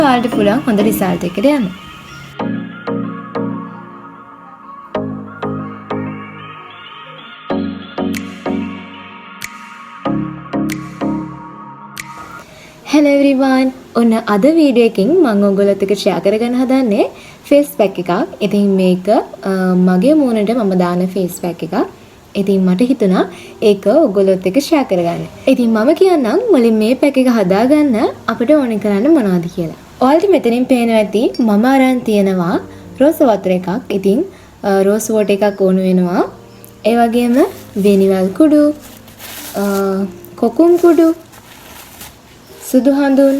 ඔයාලට පුළුවන් හොඳ රිසල්ට් එකකට යන්න. Hello everyone. ඔන්න අද වීඩියෝ එකකින් මම ඔයගොල්ලොත් එක්ක ෂෙයා කරගන්න හදන්නේ ෆේස් පැක් එකක්. ඉතින් මේක මගේ මූණට මම දාන ෆේස් පැක් එකක්. ඉතින් මට හිතුණා ඒක ඔයගොල්ලොත් එක්ක ෂෙයා කරගන්න. ඉතින් මම කියන්නම් මුලින් මේ පැක් එක හදාගන්න අපිට ඕනේ කරන්න මොනවද කියලා. ඔයාලට මෙතනින් පේනවා ඇති මම අරන් තියෙනවා රෝස් වතුර එකක්. ඉතින් රෝස් වෝටර් එකක් ඕන වෙනවා. ඒ වගේම වෙනිවල් කුඩු, කොකුම් කුඩු, සුදු හඳුන්,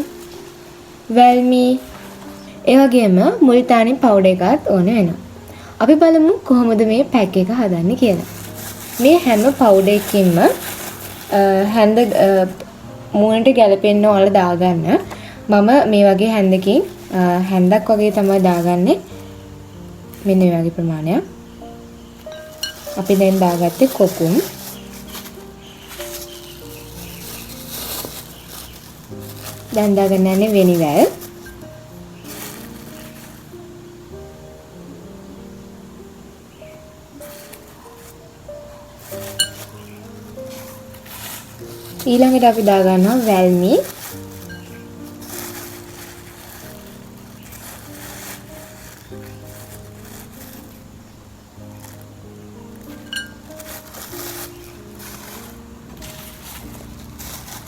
වැල්මි, ඒ වගේම මුල්තානි පවුඩර් එකත් ඕන වෙනවා. අපි බලමු කොහොමද මේ පැක් එක හදන්නේ කියලා. මේ හැම පවුඩර් එකකින්ම හැන්ද මූණට ගැලපෙන්න ඕල දාගන්න. මම මේ වගේ හැන්දකින් හැන්දක් වගේ තමයි දාගන්නේ. මෙන්න මේ වගේ ප්‍රමාණයක්. අපි දැන් දාගත්තේ කොකුම්. දැන් දාගන්න යන්නේ වෙනිවැල්. ඊළඟට අපි දාගන්නවා වැල්මි.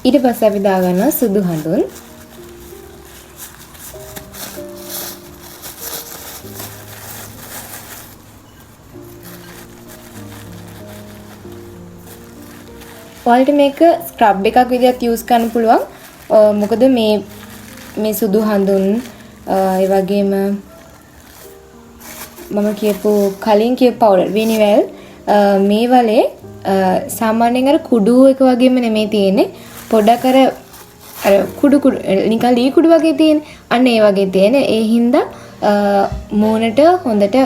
ඊට පස්සේ අපි දාගන්නවා සුදු හඳුන්. ඔයාලට මේක ස්ක්‍රබ් එකක් විදිහට යූස් කරන්න පුළුවන්. මොකද මේ සුදු හඳුන් ඒ වගේම මම කලින් කියපු පවුඩර් වෙනිවැල් මේ වලේ සාමාන්‍යයෙන් අර කුඩු එක වගේම නෙමෙයි තියෙන්නේ. පොඩක් අර කුඩු නිකන් ලී කුඩු වගේ තියෙන. අන්න ඒ වගේ තියෙන. ඒ හින්දා මූණට හොඳට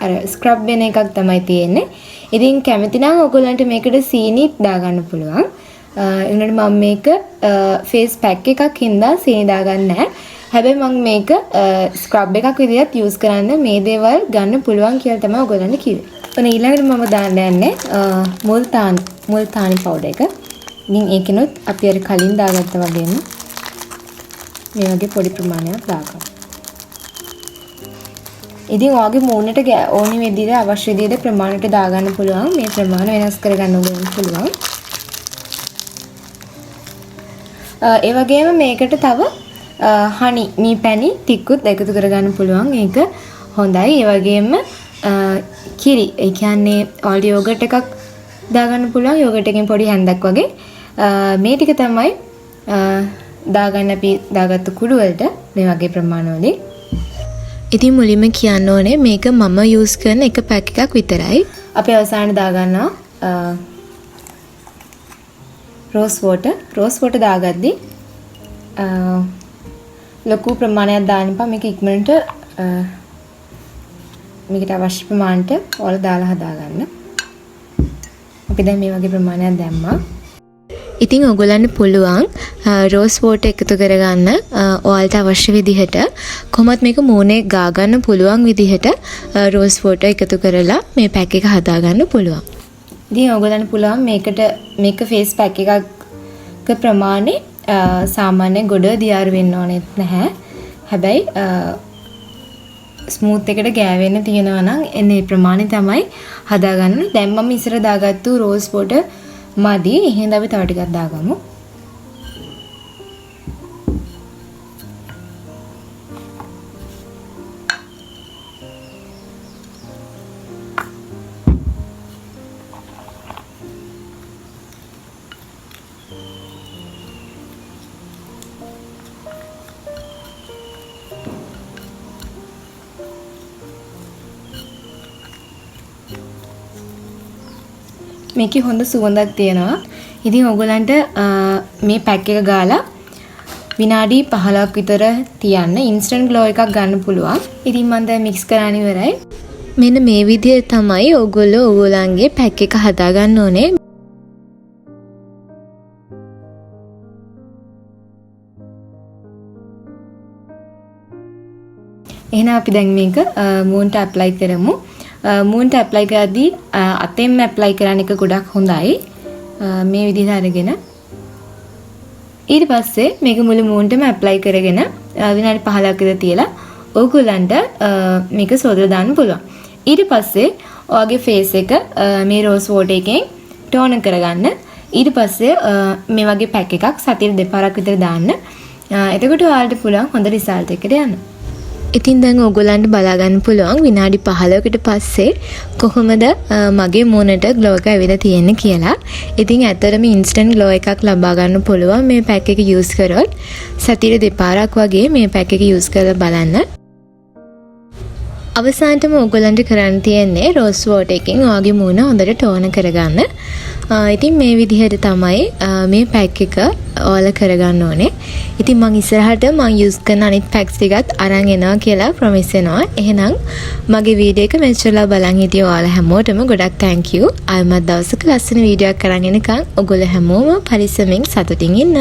අර ස්ක්‍රබ් වෙන එකක් තමයි තියෙන්නේ. ඉතින් කැමති නම් ඔයගොල්ලන්ට මේකට සීනිත් දාගන්න පුළුවන්. ඒ වුණාට මම මේක ෆේස් පැක් එකක් හින්දා සීනි දාගන්නේ නැහැ. හැබැයි මම මේක ස්ක්‍රබ් එකක් විදිහට යූස් කරන්න මේ දේවල් ගන්න පුළුවන් කියලා තමයි ඔයගොල්ලන්ට කිව්වේ. ඔන්න ඊළඟට මම දාන්න යන්නේ මුල්තානි පවුඩර් එක. ඉතින් ඒකෙනුත් අපි අර කලින් දාගත්තා වගේම මේ වගේ පොඩි ප්‍රමාණයක් දාගන්න. ඉතින් ඔයාගේ මූණට ඕනි විදිහට අවශ්‍ය විදිහට ප්‍රමාණයට දාගන්න පුළුවන්. මේ ප්‍රමාණ වෙනස් කරගන්න ඕන පුළුවන්. ඒ වගේම මේකට තව හනි මී පැණි ටිකකුත් එකතු කරගන්න පුළුවන්. ඒක හොඳයි. ඒ වගේම කිරි. ඒ කියන්නේ ඔයාලට යෝගට් එකක් දාගන්න පුළුවන්. යෝගට් එකෙන් පොඩි හැන්දක් වගේ. මේ ටික තමයි දාගන්න අපි දාගත්තු කුඩු වලට මේ වගේ ප්‍රමාණවලින්. ඉතින් මුලින්ම කියන්න ඕනේ මේක මම යූස් කරන එක පැක් එකක් විතරයි. අපි අවසානයේ දාගන්නවා රෝස් වෝටර්. රෝස් වෝටර් දාගද්දී ලොකු ප්‍රමාණයක් දාන්න එපා. මේක ඉක්මනට මේකට අවශ්‍ය ප්‍රමාණයට ඔයාලා දාලා හදාගන්න. අපි දැන් මේ වගේ ප්‍රමාණයක් දැම්මා. ඉතින් ඔයගොල්ලන්ට පුළුවන් රෝස් වෝටර් එකතු කරගන්න ඔයාලට අවශ්‍ය විදිහට කොහොමත් මේක මූණේ ගා ගන්න පුළුවන් විදිහට රෝස් වෝටර් එකතු කරලා මේ පැක් එක හදාගන්න පුළුවන්. ඉතින් ඔයගොල්ලන්ට පුළුවන් මේක ෆේස් පැක් එකක ප්‍රමාණය සාමාන්‍ය ගොඩ දියාරු වෙන්න ඕනෙත් නැහැ. හැබැයි ස්මූත් එකට ගෑවෙන්න තියෙනවා නම් එන්නේ ප්‍රමාණය තමයි හදාගන්න. දැන් මම ඉස්සර දාගත්තු රෝස් වෝටර් මදි. එහෙනම් අපි තව ටිකක් දාගමු. මේකේ හොඳ සුවඳක් තියෙනවා. ඉතින් ඔයගොල්ලන්ට මේ පැක් එක ගාලා විනාඩි 15ක් විතර තියන්න ඉන්ස්ටන්ට් ග්ලෝ එකක් ගන්න පුළුවන්. ඉතින් මම දැන් මික්ස් කරන්න ඉවරයි. මෙන්න මේ විදිහට තමයි ඔයගොල්ලෝ ඔයගොල්ලන්ගේ පැක් එක හදාගන්න ඕනේ. එහෙනම් අපි දැන් මේක මූණට ඇප්ලයි කරමු. මූණට ඇප්ලයි කරද්දී අතෙන්ම ඇප්ලයි කරන එක ගොඩක් හොඳයි. මේ විදිහට අරගෙන ඊට පස්සේ මේක මුළු මූණටම ඇප්ලයි කරගෙන විනාඩි 15ක විතර තියලා ඕගොල්ලන්ට මේක සෝදලා දාන්න පුළුවන්. ඊට පස්සේ ඔයාගේ ෆේස් එක මේ රෝස් වෝටර් එකෙන් ටෝන් කරගන්න. ඊට පස්සේ මේ වගේ පැක් එකක් සතියට දෙපාරක් විතර දාන්න. එතකොට ඔයාලට පුළුවන් හොඳ රිසල්ට් එකකට යන්න. ඉතින් දැන් ඕගොල්ලන්ට බලා ගන්න පුළුවන් විනාඩි 15කට පස්සේ කොහොමද මගේ මූණට ග්ලෝ එක ඇවිල්ලා තියෙන්නේ කියලා. ඉතින් ඇත්තටම ඉන්ස්ටන්ට් ග්ලෝ එකක් ලබා ගන්න පුළුවන් මේ පැක් එක යූස් කරොත්. සතියේ දෙපාරක් වගේ මේ පැක් එක යූස් කරලා බලන්න. අවසානටම ඕගොල්ලන්ට කරන්න තියෙන්නේ රෝස් වෝටර් එකෙන් ඔයාගේ මූණ හොඳට ටෝන් කරගන්න. ඉතින් මේ විදිහට තමයි මේ පැක් එක ඔයාලා කරගන්න ඕනේ. ඉතින් මම ඉස්සරහට මම යූස් කරන අනිත් පැක්ස් ටිකත් අරන් එනවා කියලා ප්‍රොමිස් වෙනවා. එහෙනම් මගේ වීඩියෝ එක මෙච්චරලා බලන් හිටිය ඔයාලා හැමෝටම ගොඩක් thank you. ආයෙමත් දවසක ලස්සන වීඩියෝ එකක් කරන් එනකන් ඔයගොල්ලෝ හැමෝම පරිස්සමෙන් සතුටින් ඉන්න.